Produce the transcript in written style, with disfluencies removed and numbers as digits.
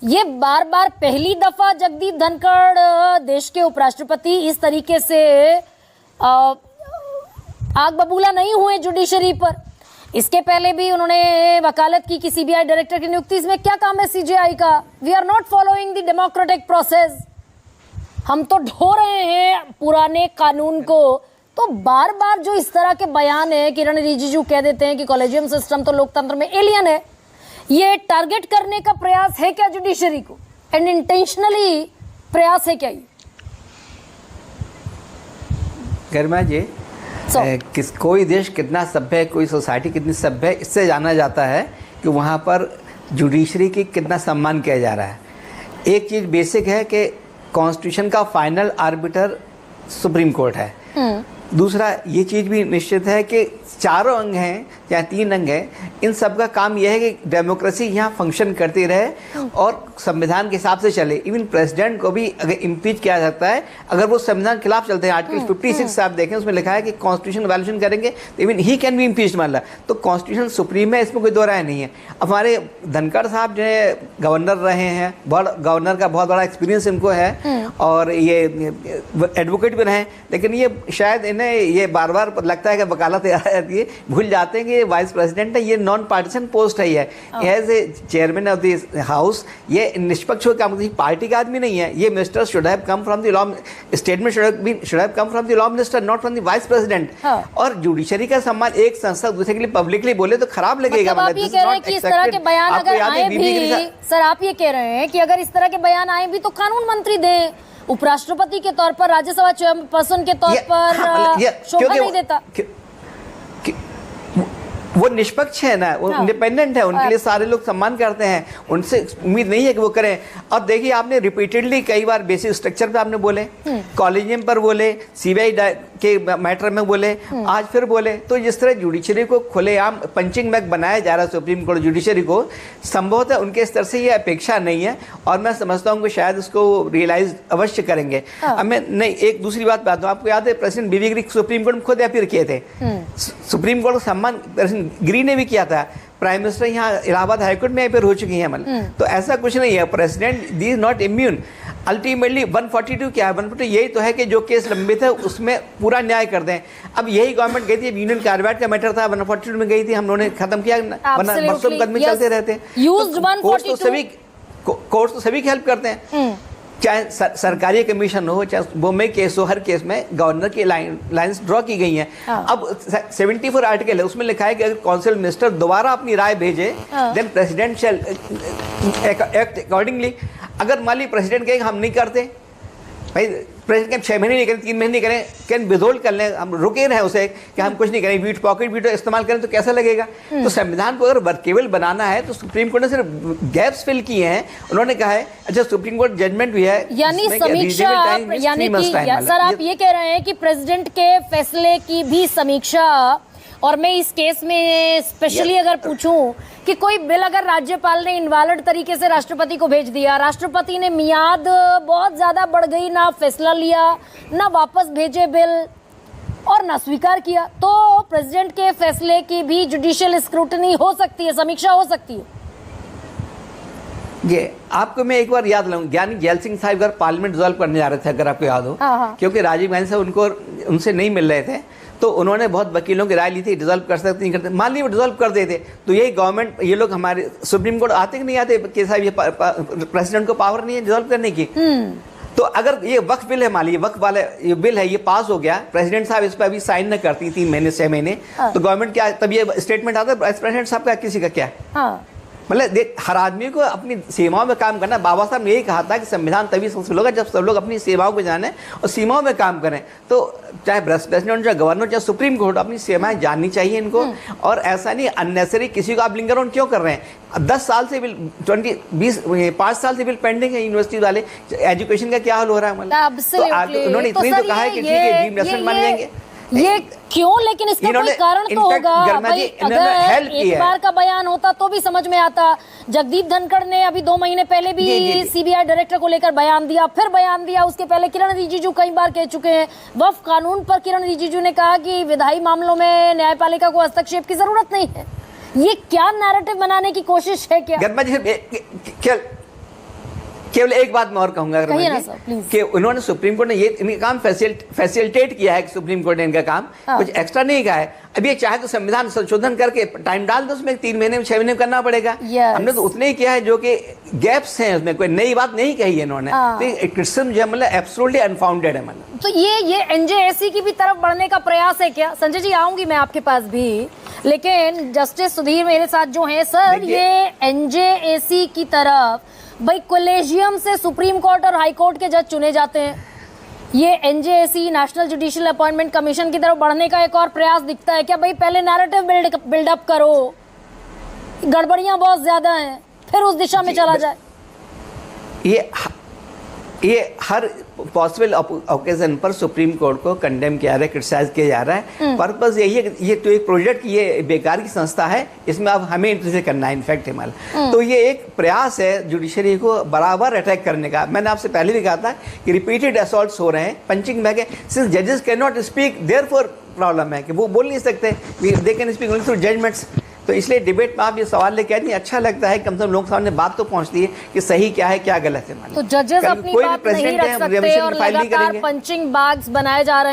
ये बार बार पहली दफा जगदीप धनखड़ देश के उपराष्ट्रपति इस तरीके से आग बबूला नहीं हुए जुडिशरी पर। इसके पहले भी उन्होंने वकालत की कि सीबीआई डायरेक्टर की नियुक्ति। इसमें क्या काम है सीजेआई का? We are not following the democratic process. हम तो ढो रहे हैं पुराने कानून को। तो बार बार जो इस तरह के बयान है, किरण रिजिजू कह देते हैं कि कॉलेजियम सिस्टम तो लोकतंत्र में एलियन है। ये टारगेट करने का प्रयास है क्या जुडिशरी को? एंड इंटेंशनली प्रयास है क्या ये? गरिमा जी, कोई देश कितना सभ्य है, कोई सोसाइटी कितनी सभ्य है, इससे जाना जाता है कि वहाँ पर जुडिशरी की कितना सम्मान किया जा रहा है। एक चीज़ बेसिक है कि कॉन्स्टिट्यूशन का फाइनल आर्बिटर सुप्रीम कोर्ट है। दूसरा ये चीज़ भी निश्चित है कि चारों अंग हैं या 3 अंग हैं, इन सब का काम यह है कि डेमोक्रेसी यहाँ फंक्शन करती रहे और संविधान के हिसाब से चले। इवन प्रेसिडेंट को भी अगर इम्पीच किया सकता है अगर वो संविधान के खिलाफ चलते हैं। आर्टिकल 56 आप देखें, उसमें लिखा है कि कॉन्स्टिट्यूशन वायलेशन करेंगे तो even he can be impeached. मतलब तो कॉन्स्टिट्यूशन सुप्रीम है, इसमें कोई दो राय नहीं है। हमारे धनखड़ साहब जो है गवर्नर रहे हैं, गवर्नर का बहुत बड़ा एक्सपीरियंस इनको है और ये एडवोकेट भी रहे, लेकिन ये शायद इन्हें ये बार बार लगता है कि वकालत ये भूल जाते हैं कि ये वाइस प्रेसिडेंट है, ये नॉन पार्टिसन पोस्ट है। ये as a chairman of the house ये निष्पक्ष हो काम, पार्टी का आदमी नहीं है। ये minister should have come from the law, statement should have come from the law minister, not from the vice president. और जुडिशरी का सम्मान एक संस्था दूसरे के लिए पब्लिकली बोले तो खराब लगेगा। मतलब आप ये कह रहे हैं कि इस तरह के बयान अगर आए भी, सर आप ये कह रहे हैं कि अगर इस तरह के बयान आए भी तो कानून मंत्री दें, उपराष्ट्रपति के तौर पर, राज्यसभा चेयरपर्सन के तौर पर शोभा नहीं देता। वो निष्पक्ष है ना, वो इंडिपेंडेंट है, उनके लिए सारे लोग सम्मान करते हैं, उनसे उम्मीद नहीं है कि वो करें। अब देखिए आपने रिपीटेडली कई बार बेसिक स्ट्रक्चर पे आपने बोले, कॉलेजियम पर बोले, सीबीआई के मैटर में बोले, आज फिर बोले। तो जिस तरह जुडिशरी को खुलेआम पंचिंग बैग बनाया जा रहा है सुप्रीम कोर्ट जुडिशरी को, संभवतः उनके स्तर से ये अपेक्षा नहीं है और मैं समझता हूँ कि शायद उसको रियलाइज अवश्य करेंगे। अब मैं नहीं, एक दूसरी बात बता दूं, आपको याद है प्रेसिडेंट बीबी गिरी सुप्रीम कोर्ट में खुद अपील किए थे। सुप्रीम कोर्ट का सम्मान प्रेसिडेंट गिरी ने भी किया था। प्राइम मिनिस्टर यहाँ इलाहाबाद हाईकोर्ट में अपील हो चुकी है। मतलब तो ऐसा कुछ नहीं है, president the is not immune. Ultimately 142 क्या है, 142 यही तो है कि जो केस लंबित है उसमें पूरा न्याय कर दें। अब यही गवर्नमेंट गई थी, यूनियन कार्बाइड का मैटर था, 142 में गई थी, हम लोगों ने खत्म किया, वरना बरसों मुकदमे चलते रहते हैं। कोर्ट तो सभी की हेल्प करते हैं, चाहे सरकारी कमीशन हो, चाहे बॉम्बे केस हो, हर केस में गवर्नर की लाइंस ड्रॉ की गई हैं। अब 74 आर्टिकल है, उसमें लिखा है कि अगर काउंसिल मिनिस्टर दोबारा अपनी राय भेजे then president shall act accordingly. अगर मान ली प्रेसिडेंट कहें हम नहीं करते, भाई प्रेसिडेंट के 6 महीने नहीं करें, 3 महीने नहीं करें, कैन विदहोल्ड कर लें, हम रुके रहे उसे कि हम कुछ नहीं करें, वीट पॉकेट वीटो इस्तेमाल करें तो कैसा लगेगा? तो संविधान को अगर वर्केबल बनाना है तो सुप्रीम कोर्ट ने सिर्फ गैप्स फिल किए हैं। उन्होंने कहा है अच्छा सुप्रीम कोर्ट जजमेंट भी है, यानी समीक्षा, यानी कि सर आप ये कह रहे हैं कि प्रेसिडेंट के फैसले की भी समीक्षा। और मैं इस केस में स्पेशली अगर पूछूं कि कोई बिल अगर राज्यपाल ने इनवैलिड तरीके से राष्ट्रपति को भेज दिया, राष्ट्रपति ने मियाद बहुत ज्यादा बढ़ गई, ना फैसला लिया, ना वापस भेजे बिल और ना स्वीकार किया, तो प्रेसिडेंट के फैसले की भी जुडिशियल स्क्रूटनी हो सकती है, समीक्षा हो सकती है। ये आपको मैं एक बार याद लाऊं, ज्ञानी जैल सिंह साहब अगर पार्लियामेंट डिसॉल्व करने जा रहे थे, अगर आपको याद हो, क्योंकि राजीव गांधी साहब उनसे नहीं मिल रहे थे, तो उन्होंने बहुत वकीलों की राय ली थी डिसॉल्व कर सकते नहीं करते। मान लीजिए वो डिसॉल्व कर देते तो यही गवर्नमेंट, ये लोग हमारे सुप्रीम कोर्ट आते कि नहीं आते कि साहब ये प्रेसिडेंट को पावर नहीं है डिसॉल्व करने की। तो अगर ये वक्फ बिल है, मान लीजिए वक्फ वाला ये बिल है, ये पास हो गया, प्रेसिडेंट साहब इस पर अभी साइन न करती 3 महीने 6 महीने, तो गवर्नमेंट क्या, तब ये स्टेटमेंट आता है प्रेसिडेंट साहब का किसी का क्या? मतलब देख, हर आदमी को अपनी सीमाओं में काम करना। बाबा साहब ने यही कहा था कि संविधान तभी सक्सेसफुल होगा जब सब लोग अपनी सीमाओं को जाने और सीमाओं में काम करें। तो चाहे प्रेसिडेंट, चाहे गवर्नर, चाहे सुप्रीम कोर्ट, अपनी सीमाएं जाननी चाहिए इनको। और ऐसा नहीं अननेसेसरी किसी को आप लिंगर ऑन क्यों कर रहे हैं? 10 साल से बिल 5 साल से बिल पेंडिंग है यूनिवर्सिटी वाले, एजुकेशन का क्या हाल हो रहा है? मतलब उन्होंने इतनी तो कहा है कि ठीक है ड्रीम नेशनल मान जाएंगे, ये क्यों? लेकिन इसका कोई कारण तो होगा भाई। अगर एक बार का बयान होता तो भी समझ में आता। जगदीप धनखड़ ने अभी 2 महीने पहले भी सीबीआई डायरेक्टर को लेकर बयान दिया, फिर बयान दिया। उसके पहले किरण रिजिजू कई बार कह चुके हैं। वक्फ कानून पर किरण रिजिजू ने कहा कि विधायी मामलों में न्यायपालिका को हस्तक्षेप की जरूरत नहीं है। ये क्या नैरेटिव बनाने की कोशिश है क्या? केवल एक बात मैं और कहूंगा कहिए रमन ना जी, सर, प्लीज। कि उन्होंने सुप्रीम कोर्ट ने ये इनका काम फैसिलिटेट किया है, सुप्रीम कोर्ट ने इनका काम कुछ एक्स्ट्रा नहीं कहा है। अब ये चाहे तो संविधान संशोधन करके टाइम डाल दो उसमें, 3 महीने में 6 महीने में करना पड़ेगा। हमने तो उतने ही किया है जो कि गैप्स हैं उसमें, कोई नई बात नहीं कही है इन्होंने। तो क्रिटिसिज्म जो है मतलब एब्सोल्युटली अनफाउंडेड है मतलब। तो ये एनजेएसी की भी तरफ बढ़ने का प्रयास है क्या? संजय जी आऊंगी मैं आपके पास भी, लेकिन जस्टिस सुधीर मेरे साथ जो हैं सर, ये एनजेएसी की तरफ भाई कॉलेजियम से सुप्रीम कोर्ट और हाई कोर्ट के जज चुने जाते हैं, ये NJAC national judicial appointment commission की तरफ बढ़ने का एक और प्रयास दिखता है क्या? भाई पहले नैरेटिव बिल्डअप करो, गड़बड़ियां बहुत ज्यादा हैं, फिर उस दिशा में चला जाए। ये हर पॉसिबल ओकेजन पर सुप्रीम कोर्ट को कंडेम किया जा रहा है, क्रिटिसाइज किया जा रहा है। पर्पस यही है कि ये तो एक प्रोजेक्ट की ये बेकार की संस्था है, इसमें अब हमें इंटरफेयर करना है इनफैक्ट हिमाल। तो ये एक प्रयास है जुडिशरी को बराबर अटैक करने का। मैंने आपसे पहले भी कहा था कि रिपीटेड असॉल्ट्स हो रहे हैं, पंचिंग बैग है, सिंस जजेस can not speak therefore problem है कि वो बोल नहीं सकते, they can speak only through judgments. तो इसलिए डिबेट में आप ये सवाल लेके आए, अच्छा लगता है कम से कम लोग सामने बात तो पहुंचती है कि सही क्या है क्या गलत है। तो जजेस अपनी बात नहीं रख सकते और लगातार पंचिंग बैग्स बनाए जा रहे हैं।